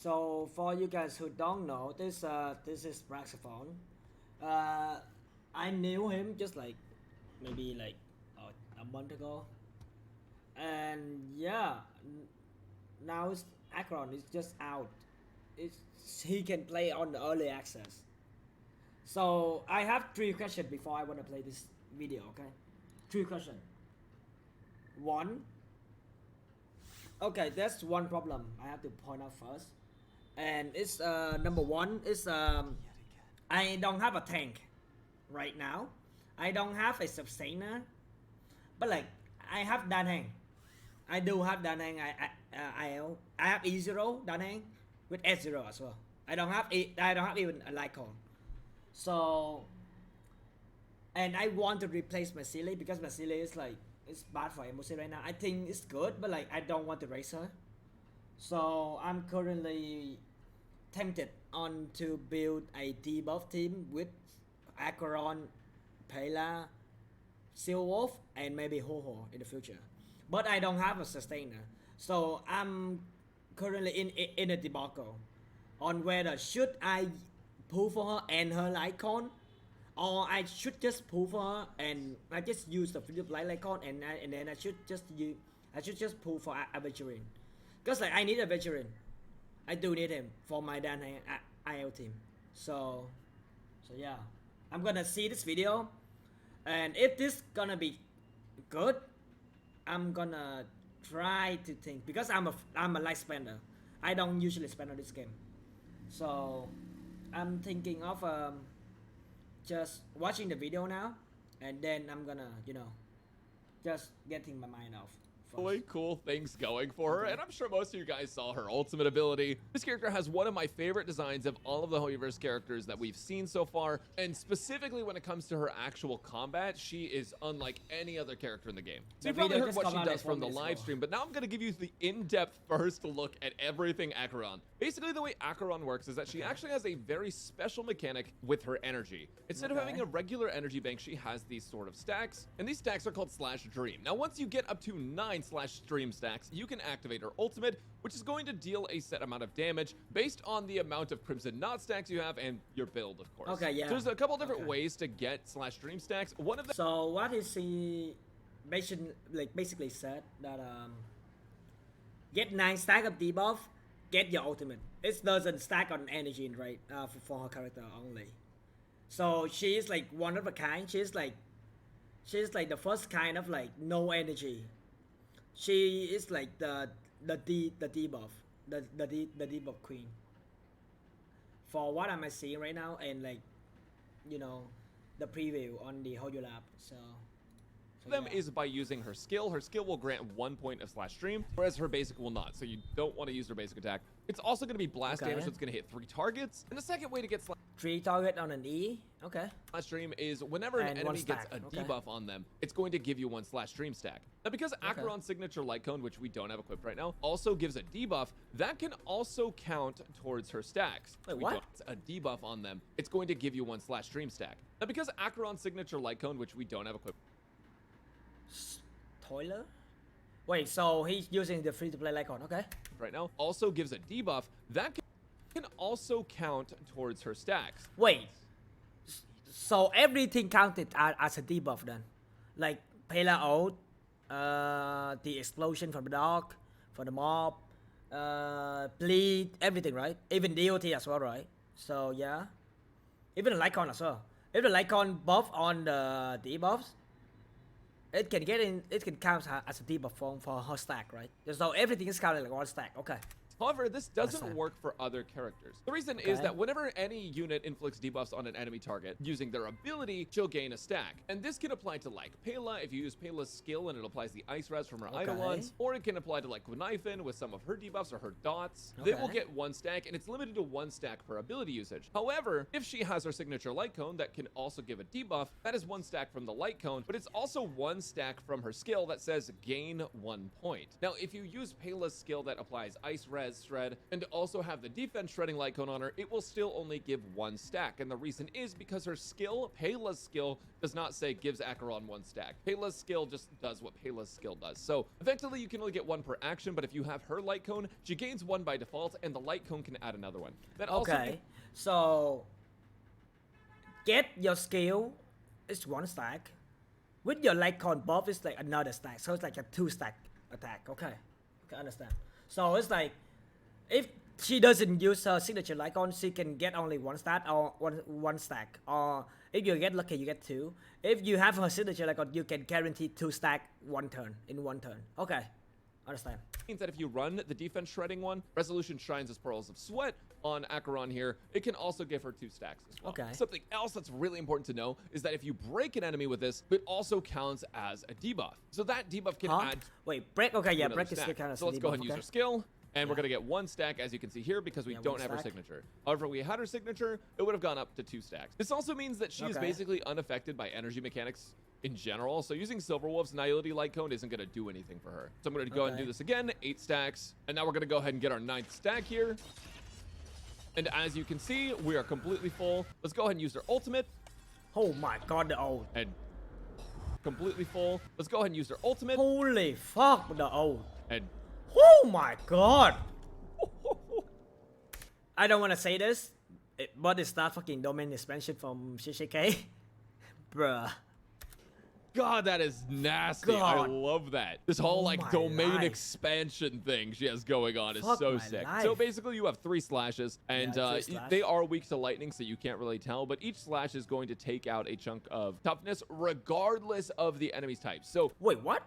So for you guys who don't know, this is Braxophone. Uh, I knew him just like maybe like a month ago, and yeah, now it's Acheron is just out. It's he can play on the early access. So I have three questions before I want to play this video. Okay, three questions. One. Okay, that's one problem I have to point out first, and it's number one is I don't have a tank right now. I don't have a sustainer, but like I have Danhang. I do have Danhang. I have E0 Danhang with S0 as well. I don't have even a Lycon. So and I want to replace Masili because Masili is like it's bad for Emosi right now. I think it's good, but like I don't want to raise her. So I'm currently tempted on to build a debuff team with Acheron, Pela, Silwolf, and maybe Ho-Ho in the future. But I don't have a sustainer. So I'm currently in a debacle on whether should I pull for her and her Lycon, or I should just pull for her and I just use the Philip Light Lycon and then I should just pull for Acheron. Because like I need a veteran. I do need him for my Dan IL team. So yeah. I'm gonna see this video, and if this gonna be good, I'm gonna try to think because I'm a light spender. I don't usually spend on this game. So I'm thinking of just watching the video now, and then I'm gonna just getting my mind off. Really cool things going for her, and I'm sure most of you guys saw her ultimate ability. This character has one of my favorite designs of all of the Hoyoverse characters that we've seen so far, and specifically when it comes to her actual combat, she is unlike any other character in the game. So you probably heard what she does from the live stream, but now I'm going to give you the in-depth first look at everything Acheron. Basically, the way Acheron works is that she actually has a very special mechanic with her energy. Instead of having a regular energy bank, she has these sort of stacks, and these stacks are called Slash Dream. Now, once you get up to 9 Slash Dream stacks, you can activate her ultimate, which is going to deal a set amount of damage based on the amount of Crimson Knot stacks you have and your build, of course. Okay, yeah. So there's a couple different ways to get Slash Dream stacks. One of them. So what is he basically said that get 9 stack of debuff, get your ultimate. It doesn't stack on energy, right? For her character only. So she is like one of a kind. She's like the first kind of like no energy. She is like the debuff, the debuff queen. For what am I seeing right now, and like, the preview on the Hoyo Lab. So them is by using her skill. Her skill will grant 1 point of Slash Dream, whereas her basic will not. So you don't want to use her basic attack. It's also going to be blast damage, so it's going to hit 3 targets. And the second way to get 3 target on an E. Okay. Slash Dream is whenever an enemy gets a debuff on them, it's going to give you 1 Slash Dream stack. Now, because Acheron's signature light cone, which we don't have equipped right now, also gives a debuff, that can also count towards her stacks. Wait, what? A debuff on them, it's going to give you 1 Slash Dream stack. Now, because Acheron's signature light cone, which we don't have equipped Toiler? Wait, so he's using the free-to-play Lycon, okay? Right now, also gives a debuff, that can also count towards her stacks. Wait, so everything counted as a debuff then? Like Pela ult, the explosion from the dog, for the mob, bleed, everything, right? Even DOT as well, right? So yeah, even the Lycon as well. If the Lycon buff on the debuffs, it can count as a debuff for her stack, right? So everything is counted like one stack. Okay. However, this doesn't work for other characters. The reason is that whenever any unit inflicts debuffs on an enemy target using their ability, she'll gain a stack. And this can apply to like Pela if you use Pela's skill and it applies the Ice Res from her Eidolons, or it can apply to like Gwynaifin with some of her debuffs or her dots. They will get 1 stack, and it's limited to 1 stack per ability usage. However, if she has her signature light cone that can also give a debuff, that is 1 stack from the light cone, but it's also 1 stack from her skill that says gain 1 point. Now, if you use Pela's skill that applies Ice Res res shred and also have the defense shredding light cone on her, it will still only give 1 stack. And the reason is because her skill, Pela's skill, does not say gives Acheron 1 stack. Pela's skill just does what Pela's skill does. So effectively you can only get 1 per action, but if you have her light cone, she gains 1 by default, and the light cone can add another one. That okay, so get your skill is 1 stack. With your light cone buff, it's like another stack. So it's like a 2 stack attack. Okay, understand. So it's like if she doesn't use her signature light cone, she can get only 1 stack or one stack. Or if you get lucky, you get 2. If you have her signature light cone, you can guarantee 2 stack in one turn. Okay, understand. Means that if you run the defense shredding one, Resolution Shines as Pearls of Sweat on Acheron here, it can also give her 2 stacks as well. Okay. Something else that's really important to know is that if you break an enemy with this, it also counts as a debuff. So that debuff can add. Wait, break. Okay, yeah, break is stack. still kind of. So let's go ahead and use her skill. And we're Yeah. going to get 1 stack, as you can see here, because we don't have her stack. signature. However, if we had her signature, it would have gone up to 2 stacks. This also means that she is basically unaffected by energy mechanics in general. So using Silverwolf's Nihility Light Cone isn't going to do anything for her. So I'm going to go ahead and do this again, 8 stacks. And now we're going to go ahead and get our 9th stack here. And as you can see, we are completely full. Let's go ahead and use her ultimate. Oh my god, the ult. And completely full. Let's go ahead and use her ultimate. Holy fuck, the ult. And Oh my god. I don't want to say this, but it's that fucking domain expansion from CCK. Bruh. God, that is nasty. I God. love that. This whole like my domain life. expansion thing she has going on is Fuck so my sick. life. So basically you have 3 slashes and Yeah, 3 slash. they are weak to lightning, so you can't really tell, but each slash is going to take out a chunk of toughness regardless of the enemy's type. So Wait, what?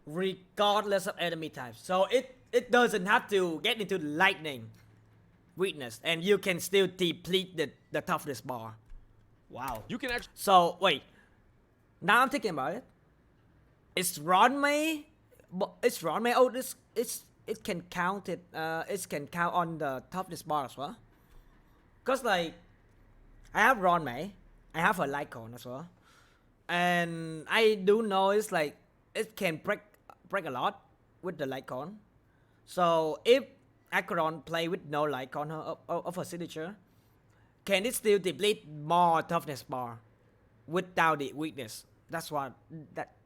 Regardless of enemy types. So it doesn't have to get into lightning weakness, and you can still deplete the toughness bar. Wow. you can actually So wait, now I'm thinking about it. It's Ronmei, but it's Ronmei. Oh, it can count it. It can count on the toughness bar as well. Cause like I have Ronmei, I have a light cone as well, and I do know it's like it can break a lot with the light cone. So if Acheron play with no light cone of her signature, can it still deplete more toughness bar without the weakness? That's what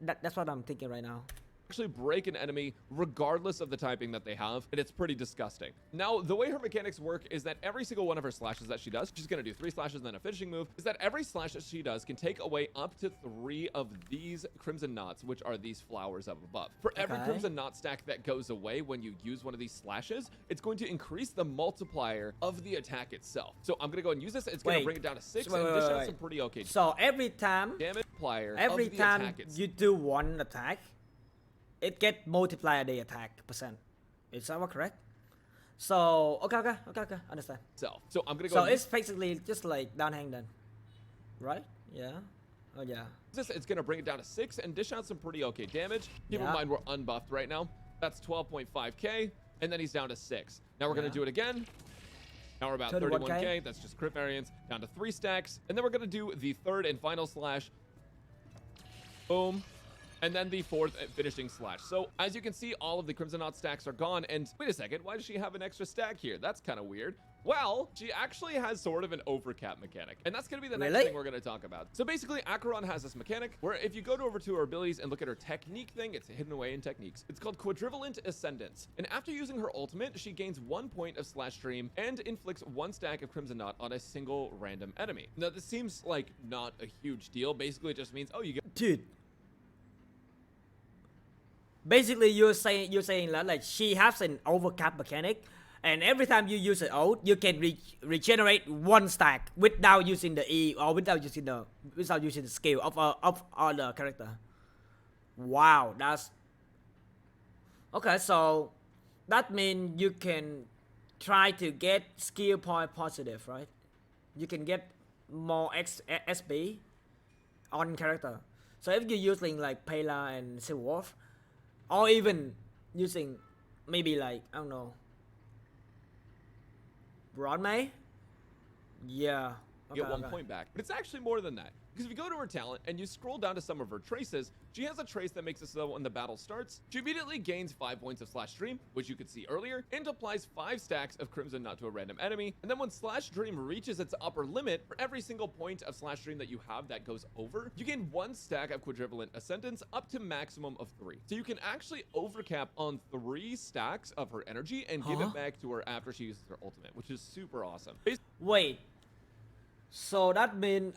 that's what I'm thinking right now. actually break an enemy regardless of the typing that they have, and it's pretty disgusting. Now, the way her mechanics work is that every single one of her slashes that she does, she's going to do 3 slashes and then a finishing move, is that every slash that she does can take away up to 3 of these Crimson Knots, which are these flowers up above. For every Crimson Knot stack that goes away when you use one of these slashes, it's going to increase the multiplier of the attack itself. So I'm going to go and use this. It's going to bring it down to 6 and dish out some pretty okay So every time damage multiplier every of the time attack itself. you do one attack, it get multiplied the attack percent. Is that correct? So okay, understand. So I'm gonna go. So it's basically just like downhand then, right? Yeah. Oh yeah. It's gonna bring it down to 6 and dish out some pretty okay damage. Keep in Yeah. mind we're unbuffed right now. That's 12.5k, and then he's down to 6. Now we're gonna Yeah. do it again. Now we're about 31K. 31k. That's just crit variance down to 3 stacks, and then we're gonna do the 3rd and final slash. Boom. And then the 4th finishing slash. So as you can see, all of the Crimson Knot stacks are gone. And wait a second, why does she have an extra stack here? That's kind of weird. Well, she actually has sort of an overcap mechanic. And that's going to be the next thing we're going to talk about. So basically, Acheron has this mechanic where if you go over to her abilities and look at her technique thing, it's hidden away in techniques. It's called Quadrivalent Ascendance. And after using her ultimate, she gains 1 point of slash stream and inflicts 1 stack of Crimson Knot on a single random enemy. Now, this seems like not a huge deal. Basically, it just means, oh, you get... Dude. Basically, you're saying that like she has an overcap mechanic, and every time you use an ult, you can regenerate 1 stack without using the E or without using the skill of other character. Wow, that's okay. So that means you can try to get skill point positive, right? You can get more SB on character. So if you're using like Pela and Silverwolf, or even using maybe like, I don't know, Broadmay? Yeah. Get 1 point back. But it's actually more than that. Because if you go to her talent and you scroll down to some of her traces, she has a trace that makes it so that when the battle starts, she immediately gains 5 points of Slash Dream, which you could see earlier, and applies 5 stacks of Crimson Nut to a random enemy. And then when Slash Dream reaches its upper limit, for every single point of Slash Dream that you have that goes over, you gain 1 stack of Quadrivalent Ascendance up to maximum of 3. So you can actually overcap on 3 stacks of her energy and give it back to her after she uses her ultimate, which is super awesome. Wait. So that means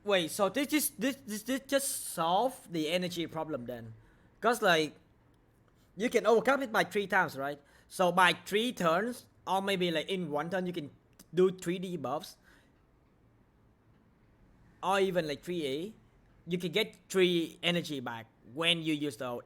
wait, so this just solve the energy problem then? Because like, you can overcome it by 3 times, right? So by 3 turns, or maybe like in 1 turn, you can do 3 debuffs. Or even like 3A, you can get 3 energy back when you use the ult.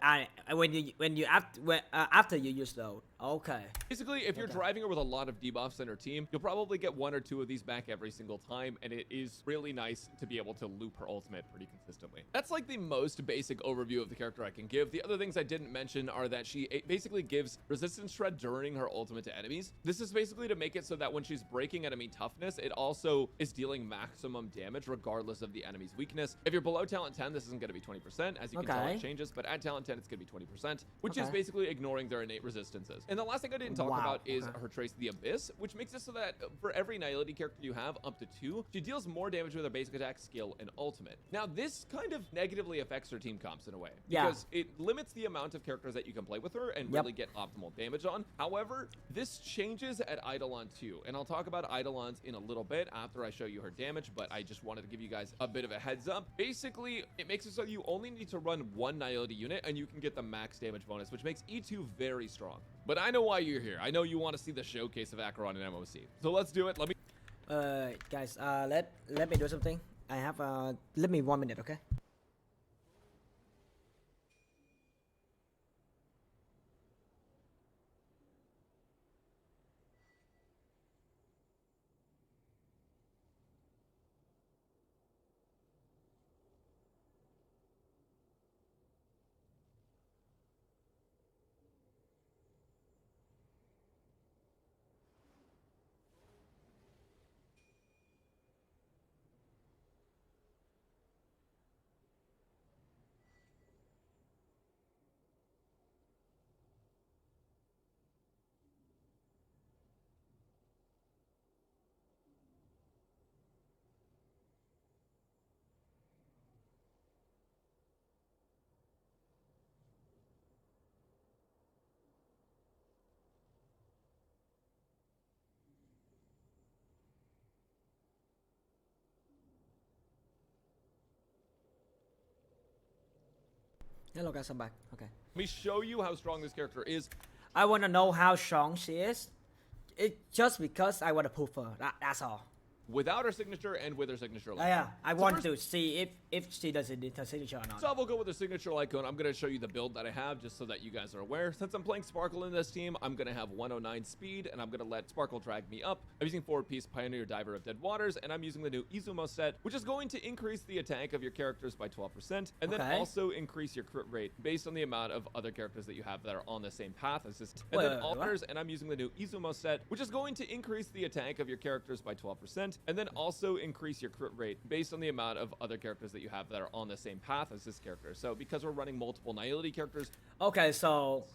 After you use the ult. Okay. Basically, if you're driving her with a lot of debuffs in her team, you'll probably get 1 or 2 of these back every single time, and it is really nice to be able to loop her ultimate pretty consistently. That's like the most basic overview of the character I can give. The other things I didn't mention are that she basically gives resistance shred during her ultimate to enemies. This is basically to make it so that when she's breaking enemy toughness, it also is dealing maximum damage regardless of the enemy's weakness. If you're below talent 10, this isn't going to be 20%, as you can tell it changes, but at talent 10, it's going to be 20%, which is basically ignoring their innate resistances. And the last thing I didn't talk about is her trace, the Abyss, which makes it so that for every Nihility character you have up to 2, she deals more damage with her basic attack, skill, and ultimate. Now, this kind of negatively affects her team comps in a way, because it limits the amount of characters that you can play with her and really get optimal damage on. However, this changes at Eidolon 2, and I'll talk about Eidolons in a little bit after I show you her damage, but I just wanted to give you guys a bit of a heads up. Basically, it makes it so you only need to run 1 Nihility unit, and you can get the max damage bonus, which makes E2 very strong. But I know why you're here. I know you want to see the showcase of Acheron and MOC. So let's do it. Let me... guys, let me do something. I have, let me 1 minute, okay? Hello guys, I'm back. Okay. Let me show you how strong this character is. I want to know how strong she is. It just because I want to prove her. That's all. Without her signature and with her signature icon. Yeah, I want to see if she does it with her signature or not. So we'll go with her signature icon. I'm going to show you the build that I have just so that you guys are aware. Since I'm playing Sparkle in this team, I'm going to have 109 speed, and I'm going to let Sparkle drag me up. I'm using 4-piece Pioneer Diver of Dead Waters, and I'm using the new Izumo set, which is going to increase the attack of your characters by 12%, and then also increase your crit rate based on the amount of other characters that you have that are on the same path as this. And then alters, and I'm using the new Izumo set, which is going to increase the attack of your characters by 12%, and then also increase your crit rate based on the amount of other characters that you have that are on the same path as this character. So because we're running multiple Nihility characters. Okay, so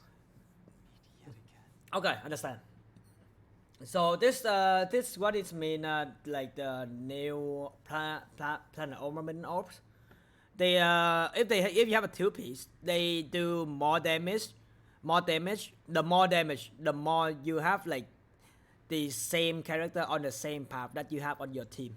okay, understand. So this what it mean, like the new planet ornament orbs. They if you have a 2-piece, they do more damage. The more you have like the same character on the same path that you have on your team.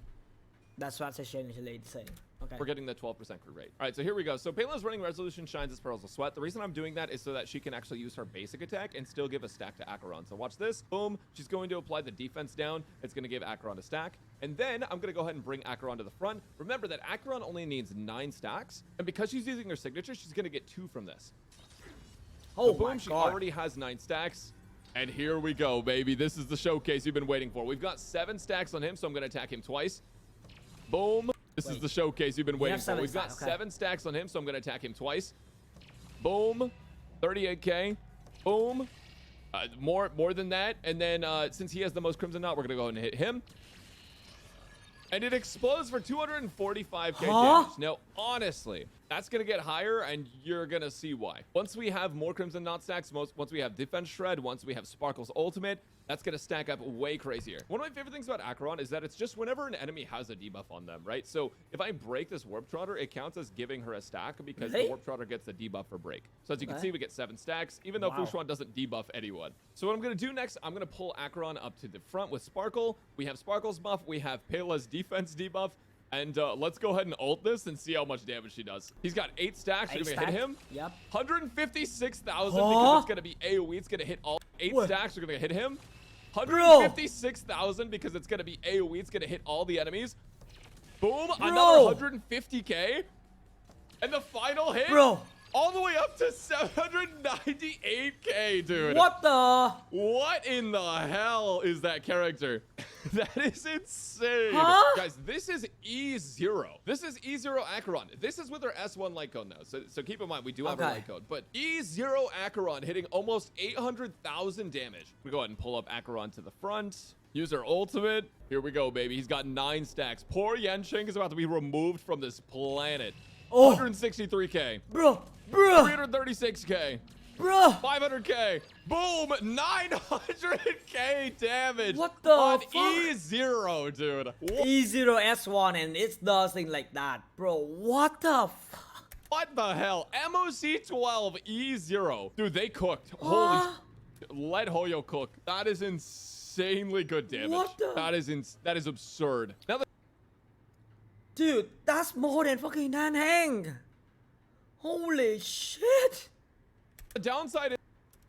That's what essentially saying. Okay. We're getting the 12% crit rate. All right, so here we go. So Payla's running Resolution Shines as Pearls of Sweat. The reason I'm doing that is so that she can actually use her basic attack and still give a stack to Acheron. So watch this. Boom. She's going to apply the defense down. It's going to give Acheron a stack. And then I'm going to go ahead and bring Acheron to the front. Remember that Acheron only needs 9 stacks. And because she's using her signature, she's going to get 2 from this. Oh, so boom, she already has 9 stacks. And here we go, baby. This is the showcase you've been waiting for. We've got 7 stacks on him, so I'm going to attack him twice. Boom. This is the showcase you've been waiting for. We've got 7 stacks on him, so I'm going to attack him twice. Boom. 38k. Boom. More than that. And then since he has the most Crimson Knot, we're going to go ahead and hit him. And it explodes for 245k Huh? damage. Now, honestly, that's going to get higher, and you're going to see why. Once we have more Crimson Knot stacks, once we have Defense Shred, once we have Sparkle's ultimate, that's going to stack up way crazier. One of my favorite things about Acheron is that it's just whenever an enemy has a debuff on them, right? So if I break this Warp Trotter, it counts as giving her a stack because the Warp Trotter gets the debuff for break. So as you can see, we get 7 stacks, even though Fushuan doesn't debuff anyone. So what I'm going to do next, I'm going to pull Acheron up to the front with Sparkle. We have Sparkle's buff. We have Pela's defense debuff. And let's go ahead and ult this and see how much damage she does. He's got 8 stacks. You're going to hit him. Yep. 156,000 because it's going to be AoE. It's going to hit all 8 stacks. You're going to hit him. 156,000 because it's going to be AoE. It's going to hit all the enemies. Boom. Another 150k. And the final hit. All the way up to 798k, dude. What the? What in the hell is that character? That is insane. Huh? Guys, this is E0. This is E0 Acheron. This is with our S1 light code now. So keep in mind, we do have a light code. But E0 Acheron hitting almost 800,000 damage. We go ahead and pull up Acheron to the front. Use our ultimate. Here we go, baby. He's got 9 stacks. Poor Yanqing is about to be removed from this planet. 163k. Bro. 336k. Bro. 500k. Boom. 900k damage. What the on fuck? E0, dude. E0 S1 and it does things like that. Bro, what the fuck? What the hell? MOC12 E0. Dude, they cooked. Holy. Let Hoyo cook. That is insanely good damage. What the? That is absurd. Now Dude, that's more than fucking Nan Hang. Holy shit. the downside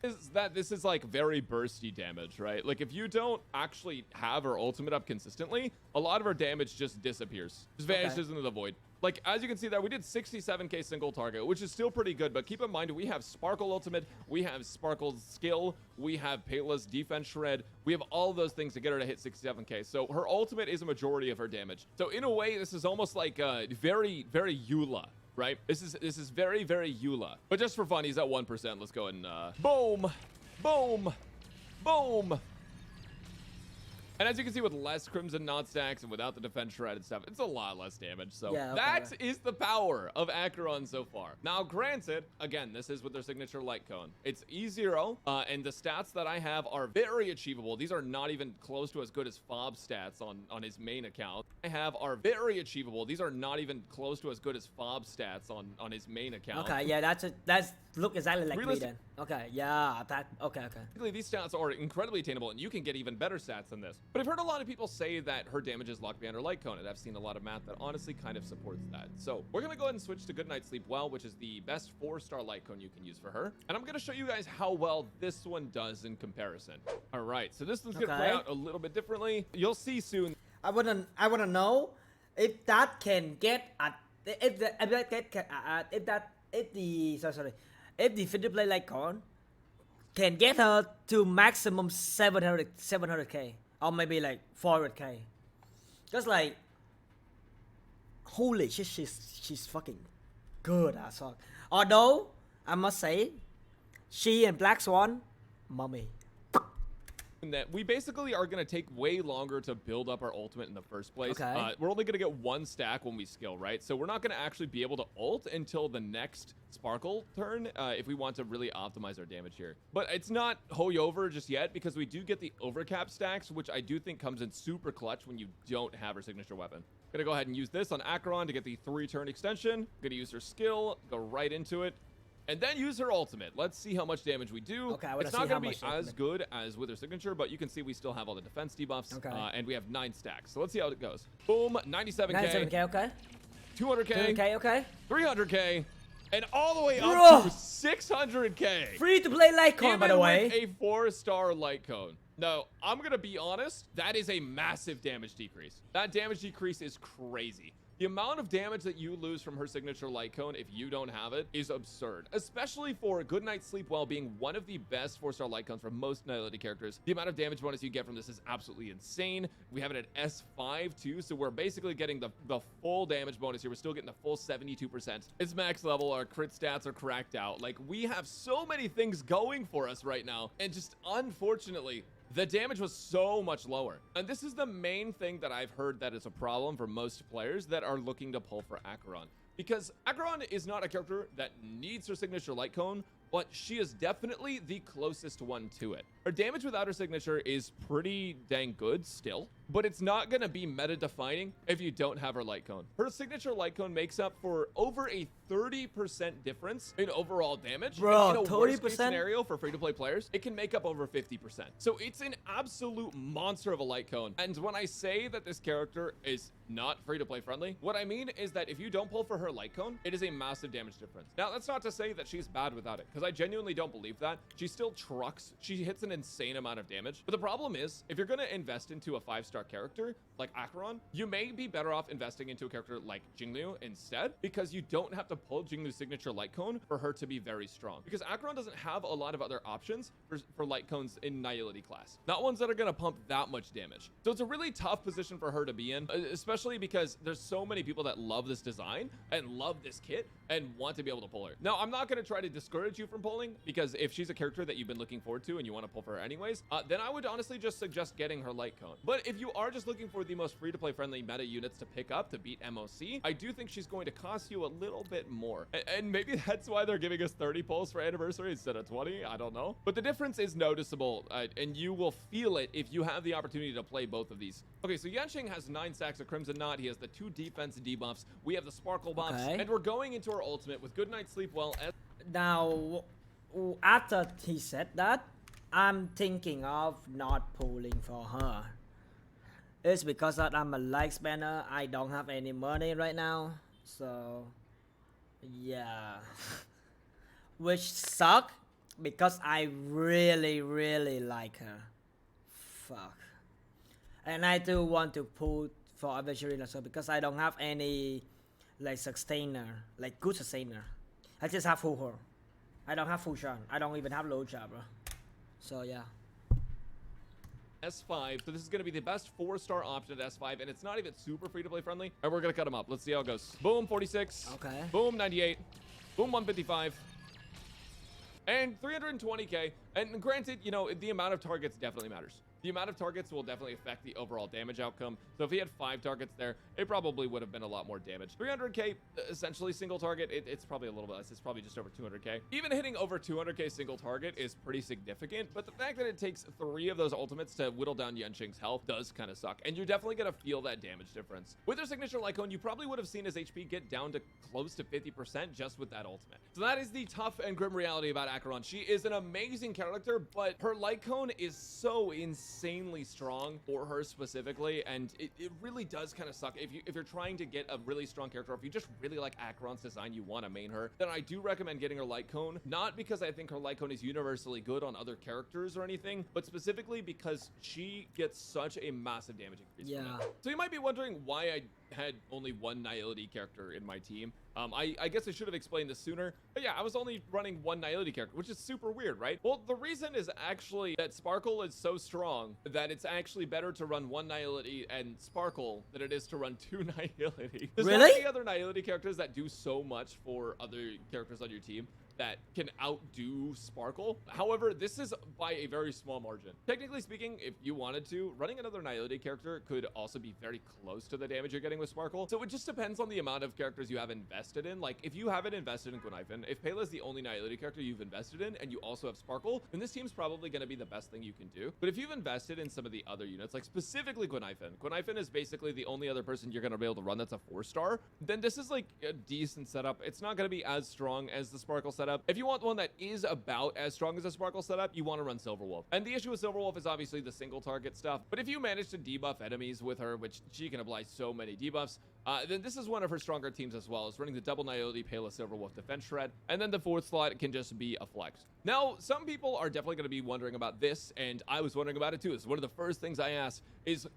is that this is like very bursty damage, right? Like if you don't actually have her ultimate up consistently, a lot of her damage just disappears. Just vanishes into the void. Like, as you can see there, we did 67k single target, which is still pretty good, but keep in mind, we have Sparkle ultimate, we have Sparkle's skill, we have Pela's defense shred, we have all of those things to get her to hit 67k, so her ultimate is a majority of her damage. So in a way, this is almost like very, very Eula, right? This is very, very Eula. But just for fun, he's at 1%. Let's go and boom, boom, boom. And as you can see, with less Crimson Knot stacks and without the defense shred and stuff, it's a lot less damage. So that is the power of Acheron so far. Now, granted, again, this is with their signature light cone. It's E0, and the stats that I have are very achievable. These are not even close to as good as Fob's stats on his main account. I have are very achievable. These are not even close to as good as Fob's stats on his main account. Okay, yeah, that's look exactly like me then. Okay, yeah, okay. These stats are incredibly attainable, and you can get even better stats than this. But I've heard a lot of people say that her damage is locked behind her light cone, and I've seen a lot of math that honestly kind of supports that. So we're gonna go ahead and switch to Goodnight Sleep Well, which is the best 4-star light cone you can use for her. And I'm gonna show you guys how well this one does in comparison. All right, so this one's gonna play out a little bit differently. You'll see soon. I wanna know if that can get if the Fiddle Play light cone can get her to maximum 700k or maybe like 400k. Just like holy shit, she's fucking good as fuck. Although I must say, she and Black Swan, mommy. That we basically are going to take way longer to build up our ultimate in the first place. Okay. We're only going to get 1 stack when we skill, right? So we're not going to actually be able to ult until the next Sparkle turn if we want to really optimize our damage here. But it's not over just yet because we do get the overcap stacks, which I do think comes in super clutch when you don't have her signature weapon. Gonna go ahead and use this on Acheron to get the 3-turn extension. Gonna use her skill, go right into it. And then use her ultimate. Let's see how much damage we do. Okay, it's not going to be as good as with her signature, but you can see we still have all the defense debuffs. Okay. And we have 9 stacks. So let's see how it goes. Boom, 97k. 97k, okay. 200k. 200k, okay. 300k. And all the way up to 600k. Free to play light cone, by the way. With a 4-star light cone. Now, I'm going to be honest, that is a massive damage decrease. That damage decrease is crazy. The amount of damage that you lose from her signature light cone if you don't have it is absurd, especially for Goodnight Sleep Well being one of the best 4-star light cones for most Nihility characters. The amount of damage bonus you get from this is absolutely insane. We have it at S5 too, so we're basically getting the full damage bonus here. We're still getting the full 72%. It's max level, our crit stats are cracked out. Like, we have so many things going for us right now, and just unfortunately, the damage was so much lower. And this is the main thing that I've heard that is a problem for most players that are looking to pull for Acheron. Because Acheron is not a character that needs her signature light cone, but she is definitely the closest one to it. Her damage without her signature is pretty dang good still, but it's not gonna be meta defining if you don't have her light cone. Her signature light cone makes up for over a 30% difference in overall damage. Bro, in a 30%? worst case scenario for free-to-play players, it can make up over 50%. So it's an absolute monster of a light cone. And when I say that this character is not free-to-play friendly, what I mean is that if you don't pull for her light cone, it is a massive damage difference. Now, that's not to say that she's bad without it, because I genuinely don't believe that. She still trucks. She hits an insane amount of damage. But the problem is, if you're going to invest into a 5-star character like Acheron, you may be better off investing into a character like Jingliu instead, because you don't have to pull Jingliu's signature light cone for her to be very strong. Because Acheron doesn't have a lot of other options for light cones in Nihility class. Not ones that are going to pump that much damage. So it's a really tough position for her to be in, especially because there's so many people that love this design and love this kit and want to be able to pull her. Now, I'm not going to try to discourage you from pulling, because if she's a character that you've been looking forward to and you want to pull for her anyways, then I would honestly just suggest getting her light cone. But if you are just looking for the most free-to-play friendly meta units to pick up to beat MOC, I do think she's going to cost you a little bit more. And maybe that's why they're giving us 30 pulls for anniversary instead of 20. I don't know. But the difference is noticeable, and you will feel it if you have the opportunity to play both of these. Okay, so Yanqing has 9 stacks of Crimson Knot. He has the 2 defense debuffs. We have the Sparkle buffs. Okay. And we're going into our ultimate with Good Night Sleep Well. Now, after he said that, I'm thinking of not pulling for her. It's because that I'm a light spender. I don't have any money right now. So, yeah. Which suck because I really, really like her. Fuck. And I do want to pull for Acheron as well because I don't have any like sustainer, like good sustainer. I just have full her. I don't have full shot. I don't even have low shot, bro. So yeah. S5, so this is going to be the best 4-star option at S5, and it's not even super free-to-play friendly. And we're going to cut them up. Let's see how it goes. Boom, 46. Okay. Boom, 98. Boom, 155. And 320k. And granted, you know, the amount of targets definitely matters. The amount of targets will definitely affect the overall damage outcome. So if he had 5 targets there, it probably would have been a lot more damage. 300k, essentially single target, it's probably a little bit less. It's probably just over 200k. Even hitting over 200k single target is pretty significant, but the fact that it takes 3 of those ultimates to whittle down Yanqing's health does kind of suck. And you're definitely going to feel that damage difference. With her signature light cone, you probably would have seen his HP get down to close to 50% just with that ultimate. So that is the tough and grim reality about Acheron. She is an amazing character, but her light cone is so insanely strong for her specifically, and it really does kind of suck. If you're trying to get a really strong character, or if you just really like Acheron's design, you want to main her, then I do recommend getting her light cone. Not because I think her light cone is universally good on other characters or anything, but specifically because she gets such a massive damage increase. Yeah. So you might be wondering why I had only 1 Nihility character in my team. I guess I should have explained this sooner, but yeah, I was only running 1 Nihility character, which is super weird, right? Well, the reason is actually that Sparkle is so strong that it's actually better to run 1 Nihility and Sparkle than it is to run 2 Nihility. There's not any other Nihility characters that do so much for other characters on your team that can outdo Sparkle. However, this is by a very small margin. Technically speaking, if you wanted to, running another Nihility character could also be very close to the damage you're getting with Sparkle. So it just depends on the amount of characters you have invested in. Like, if you haven't invested in Gunnifin, if Pela is the only Nihility character you've invested in, and you also have Sparkle, then this team's probably going to be the best thing you can do. But if you've invested in some of the other units, like specifically Gunnifin is basically the only other person you're going to be able to run that's a 4-star, then this is like a decent setup. It's not going to be as strong as the Sparkle setup. If you want one that is about as strong as a Sparkle setup, you want to run Silverwolf. And the issue with Silverwolf is obviously the single target stuff. But if you manage to debuff enemies with her, which she can apply so many debuffs, then this is one of her stronger teams as well. It's running the double Nihility, Pela, Silverwolf, Defense Shred. And then the 4th slot can just be a flex. Now, some people are definitely going to be wondering about this, and I was wondering about it too. It's one of the first things I asked is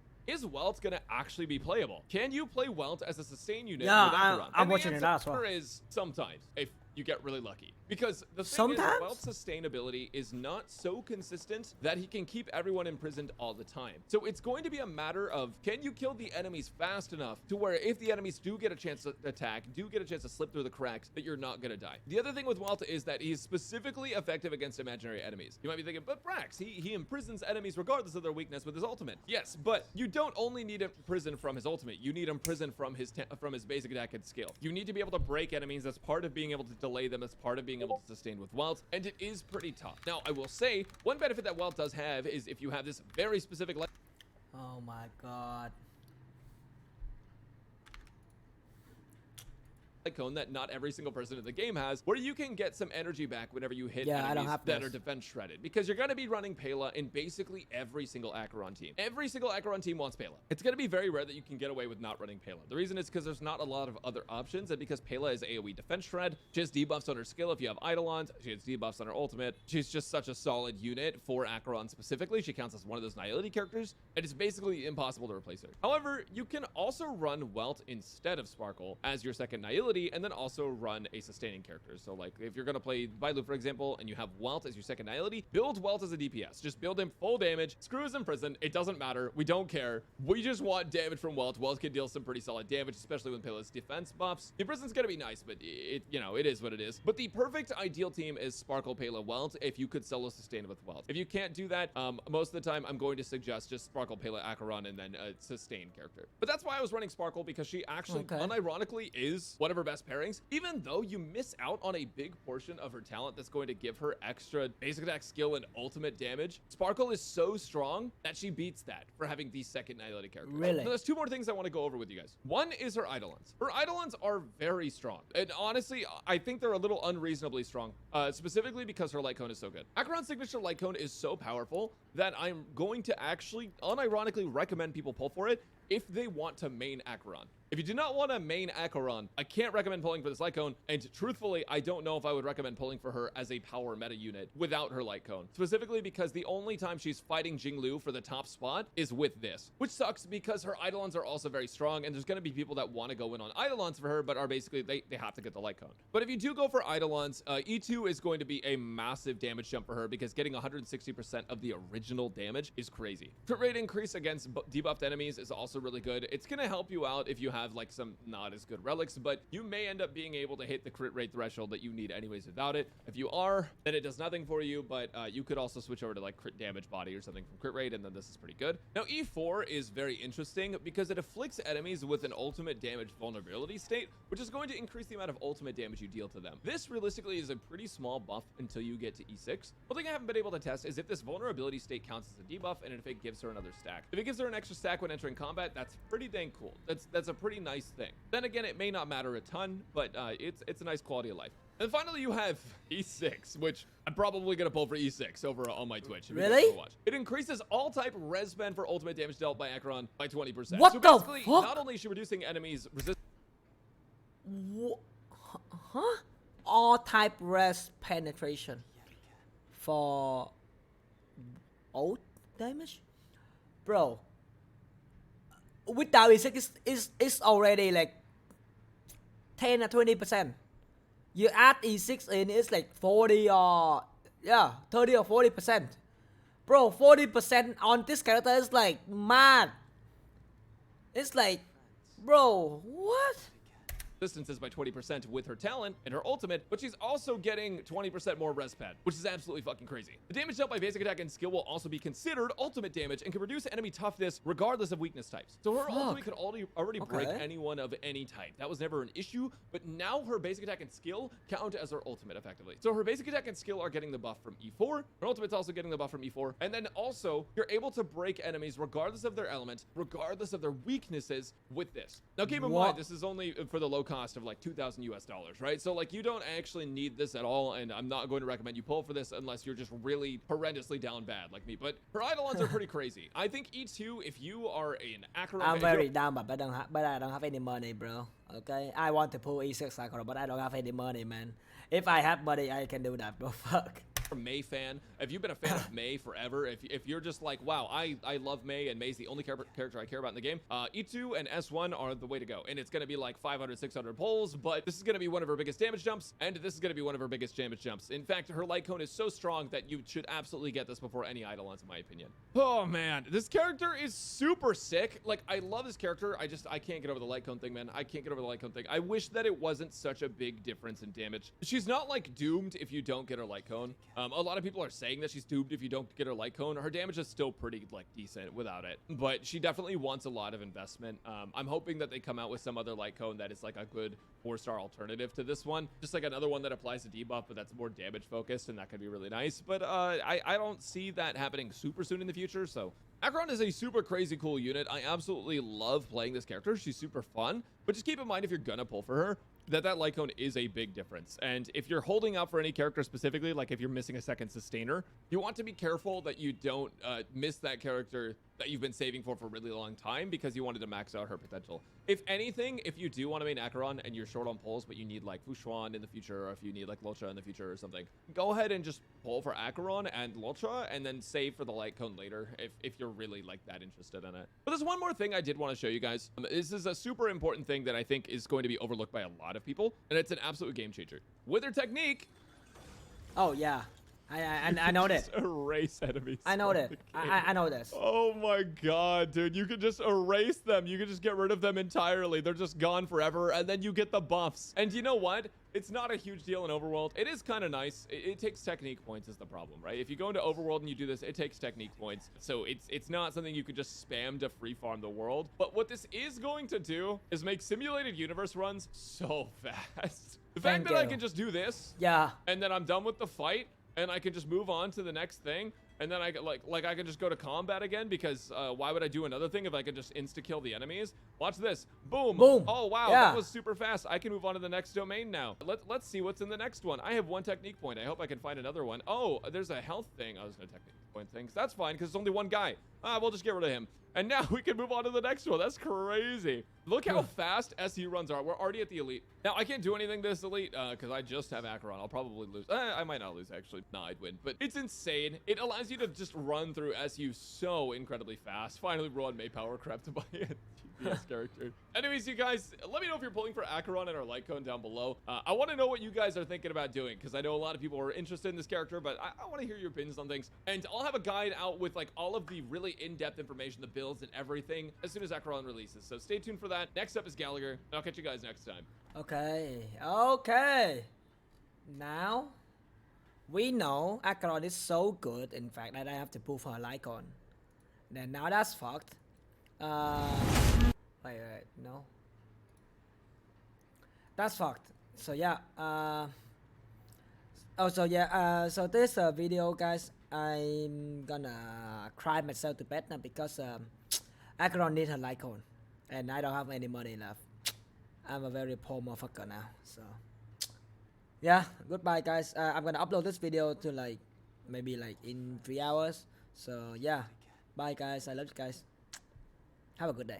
Welt going to actually be playable? Can you play Welt as a sustain unit? Yeah, I'm watching it as well. The answer is sometimes, if you get really lucky. Because the thing Sometimes? is, Welt's sustainability is not so consistent that he can keep everyone imprisoned all the time. So it's going to be a matter of, can you kill the enemies fast enough to where if the enemies do get a chance to attack, do get a chance to slip through the cracks, that you're not gonna die. The other thing with Welt is that he's specifically effective against imaginary enemies. You might be thinking, but Brax, he imprisons enemies regardless of their weakness with his ultimate. Yes, but you don't only need him imprisoned from his ultimate, you need him imprisoned from his basic attack and skill. You need to be able to break enemies. That's part of being able to delay them. That's part of being able to sustain with Welt, and it is pretty tough. Now, I will say, one benefit that Welt does have is if you have this very specific Oh my god. cone that not every single person in the game has, where you can get some energy back whenever you hit Yeah, I don't enemies have that this. are defense shredded, because you're going to be running Pela in basically every single Acheron team. Every single Acheron team wants Pela. It's going to be very rare that you can get away with not running Pela. The reason is because there's not a lot of other options, and because Pela is AoE defense shred, she has debuffs on her skill if you have Eidolons, she has debuffs on her ultimate. She's just such a solid unit for Acheron specifically. She counts as one of those Nihility characters, and it's basically impossible to replace her. However, you can also run Welt instead of Sparkle as your second Nihility, and then also run a sustaining character. So like if you're going to play Bailu, for example, and you have Welt as your second Nihility, build Welt as a DPS. Just build him full damage. Screw his imprisoned. It doesn't matter. We don't care. We just want damage from Welt. Welt can deal some pretty solid damage, especially when Pela's defense buffs. The imprison's going to be nice, but it is what it is. But the perfect ideal team is Sparkle, Pela, Welt if you could solo sustain with Welt. If you can't do that, most of the time I'm going to suggest just Sparkle, Pela, Acheron, and then a sustain character. But that's why I was running Sparkle, because she actually unironically is one of her best pairings, even though you miss out on a big portion of her talent that's going to give her extra basic attack skill and ultimate damage. Sparkle is so strong that she beats that for having the second Nihility character. Really? Now, there's two more things I want to go over with you guys. One is her Eidolons. Her Eidolons are very strong. And honestly, I think they're a little unreasonably strong, specifically because her light cone is so good. Acheron's signature light cone is so powerful that I'm going to actually unironically recommend people pull for it if they want to main Acheron. If you do not want to main Acheron, I can't recommend pulling for this light cone, and truthfully, I don't know if I would recommend pulling for her as a power meta unit without her light cone. Specifically because the only time she's fighting Jinglu for the top spot is with this, which sucks because her Eidolons are also very strong, and there's going to be people that want to go in on Eidolons for her, but are basically, they have to get the light cone. But if you do go for Eidolons, E2 is going to be a massive damage jump for her, because getting 160% of the original damage is crazy. Crit rate increase against debuffed enemies is also really good. It's going to help you out if you have like some not as good relics, but you may end up being able to hit the crit rate threshold that you need anyways without it. If you are, then it does nothing for you, but you could also switch over to like crit damage body or something from crit rate, and then this is pretty good. Now E4 is very interesting because it afflicts enemies with an ultimate damage vulnerability state, which is going to increase the amount of ultimate damage you deal to them. This realistically is a pretty small buff until you get to E6. One thing I haven't been able to test is if this vulnerability state counts as a debuff, and if it gives her another stack. If it gives her an extra stack when entering combat, that's pretty dang cool. That's a pretty nice thing. Then again, it may not matter a ton, but it's a nice quality of life. And finally, you have E6, which I'm probably going to pull for E6 over on my Twitch. Really? Watch. It increases all type res spend for ultimate damage dealt by Acheron by 20%. What so the basically, fuck? not only is she reducing enemies' resistance. Huh? All type res penetration for ult damage? Bro, without E6 is already like 10 or 20%. You add E6 in, it's like 40 or 30 or 40%. Bro, 40% on this character is like mad. It's like, bro, what? Distances by 20% with her talent and her ultimate, but she's also getting 20% more res pad, which is absolutely fucking crazy. The damage dealt by basic attack and skill will also be considered ultimate damage and can reduce enemy toughness regardless of weakness types. So her ultimate could already break anyone of any type. That was never an issue, but now her basic attack and skill count as her ultimate effectively. So her basic attack and skill are getting the buff from E4. Her ultimate's also getting the buff from E4. And then also, you're able to break enemies regardless of their element, regardless of their weaknesses with this. Now keep in mind, this is only for the low cost of like $2,000 US, right? So like you don't actually need this at all, and I'm not going to recommend you pull for this unless you're just really horrendously down bad like me. But her Eidolons are pretty crazy. I think E2, if you are an Acheron, I'm very down, but I don't have any money, bro. Okay, I want to pull E6 Acheron, but I don't have any money, man. If I have money, I can do that, bro. Fuck. Mei fan, if you've been a fan of Mei forever, if you're just like, wow, I love Mei and Mei's the only character I care about in the game, E2 and S1 are the way to go. And it's going to be like 500, 600 pulls, but this is going to be one of her biggest damage jumps, and this is going to be one of her biggest damage jumps. In fact, her light cone is so strong that you should absolutely get this before any Eidolons, in my opinion. Oh man, this character is super sick. Like, I love this character. I can't get over the light cone thing, man. I can't get over the light cone thing. I wish that it wasn't such a big difference in damage. She's not like doomed if you don't get her light cone. A lot of people are saying that she's doomed if you don't get her light cone. Her damage is still pretty like decent without it, but she definitely wants a lot of investment. I'm hoping that they come out with some other light cone that is like a good 4-star alternative to this one, just like another one that applies a debuff but that's more damage focused, and that could be really nice. But I don't see that happening super soon in the future. So Acheron is a super crazy cool unit. I absolutely love playing this character. She's super fun, but just keep in mind, if you're gonna pull for her, that light cone is a big difference. And if you're holding out for any character specifically, like if you're missing a second sustainer, you want to be careful that you don't miss that character that you've been saving for a really long time because you wanted to max out her potential. If anything, if you do want to main Acheron and you're short on pulls, but you need like Fushuan in the future, or if you need like Lucha in the future or something, go ahead and just pull for Acheron and Lucha and then save for the light cone later if you're really like that interested in it. But there's one more thing I did want to show you guys. This is a super important thing that I think is going to be overlooked by a lot of people, and it's an absolute game changer. With her technique, Oh yeah, I know that. Erase enemies. I know that. I know this. Oh my god, dude. You can just erase them. You can just get rid of them entirely. They're just gone forever, and then you get the buffs. And you know what? It's not a huge deal in Overworld. It is kind of nice. It takes technique points is the problem, right? If you go into Overworld and you do this, it takes technique points. So it's not something you could just spam to free farm the world. But what this is going to do is make simulated universe runs so fast. The fact that I can just do this, Yeah. and then I'm done with the fight, and I can just move on to the next thing, and then I could like I can just go to combat again, because why would I do another thing if I could just insta kill the enemies? Watch this. Boom. Boom. Oh wow, Yeah. that was super fast. I can move on to the next domain now. Let's see what's in the next one. I have one technique point. I hope I can find another one. Oh, there's a health thing. Oh, there's no technique point things. That's fine, because it's only one guy. We'll just get rid of him. And now we can move on to the next one. That's crazy. Look how fast SE runs are. We're already at the elite. Now, I can't do anything this elite because I just have Acheron. I'll probably lose. I might not lose, actually. Nah, I'd win. But it's insane. It allows you to just run through SU so incredibly fast. Finally, Rowan May power crept by a GPS character. Anyways, you guys, let me know if you're pulling for Acheron and our light cone down below. I want to know what you guys are thinking about doing, because I know a lot of people are interested in this character, but I want to hear your opinions on things. And I'll have a guide out with like all of the really in-depth information, the builds and everything, as soon as Acheron releases. So stay tuned for that. Next up is Gallagher, and I'll catch you guys next time. Okay. Now we know Acheron is so good, in fact, that I have to pull for her Lycon. Then now that's fucked. Wait, no. That's fucked. So yeah. So this video, guys, I'm gonna cry myself to bed now because Acheron needs her Lycon, and I don't have any money left. I'm a very poor motherfucker now. So yeah, goodbye guys. I'm gonna upload this video to like maybe like in 3 hours. So yeah, bye guys. I love you guys. Have a good day.